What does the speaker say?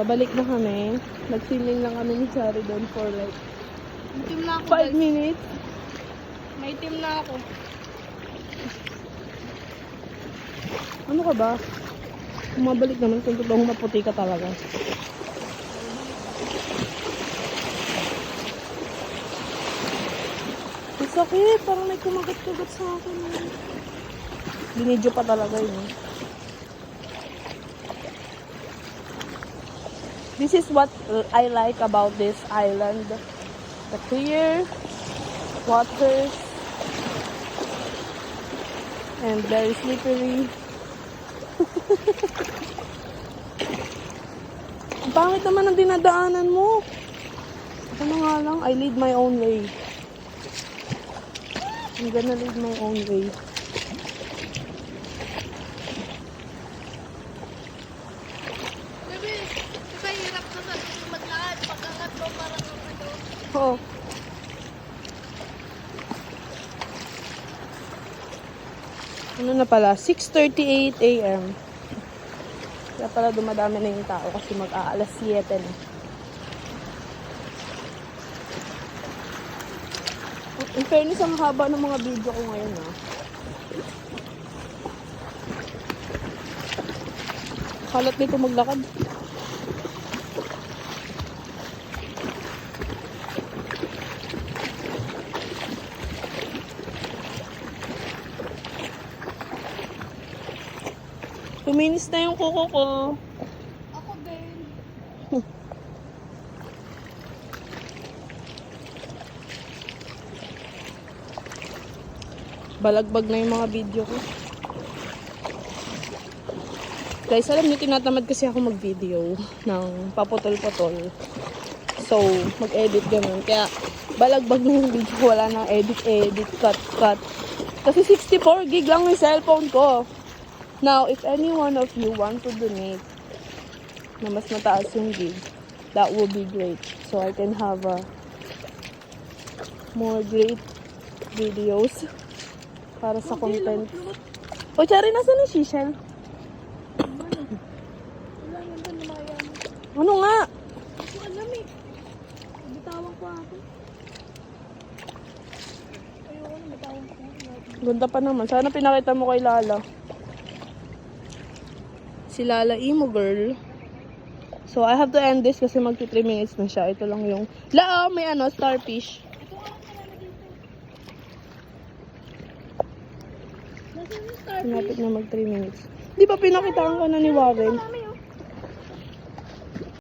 Pabalik na kami. Nag-swimming lang kami ni Chari doon for like May team na ako, 5 guys. minutes. May team na ako. Ano ka ba? Umabalik naman kung totoong maputi ka talaga. Ang sakit. Parang may kumagat-kagat sa akin. Binidyo pa talaga yun. This is what I like about this island. The clear waters and very slippery. Ang pangit naman ang dinadaanan mo. Ako na nga lang, I lead my own way. I'm gonna lead my own way. Bebe, kahirap ka sa maglakad. Pag-angat mo parang ano. Oo. Ano na pala? 6:38 a.m. Kaya pala dumadami na yung tao kasi mag-aalas 7 na. In fairness, ang haba ng mga video ko ngayon, ha. Kalat nito maglakad. Tuminis na yung kuko ko. Ako din. Balagbag na yung mga video ko. Guys, alam niyo, tinatamad kasi ako mag-video ng paputol-putol. So, mag-edit ganun. Kaya, balagbag na yung video ko. Wala nang edit, cut. Kasi 64 gig lang yung cellphone ko. Now, if any one of you want to donate na mas mataas yung gig, that would be great. So, I can have more great videos para sa content. O, Chari, nasa ni Shishel? Wala naman ba lumayan? Ano nga? Ako alam eh. Bitawan ko ako. Ayoko na, bitawan ko. Ganda pa naman. Sana pinakita mo kay Lala. Si Lala Emo Girl. So, I have to end this kasi magti 3 minutes na siya. Ito lang yung... may starfish. Ito nga lang pala na dito. Nasaan yung starfish? Pinapit na mag 3 minutes. Di ba pinakitaan ka na ni Warren? Marami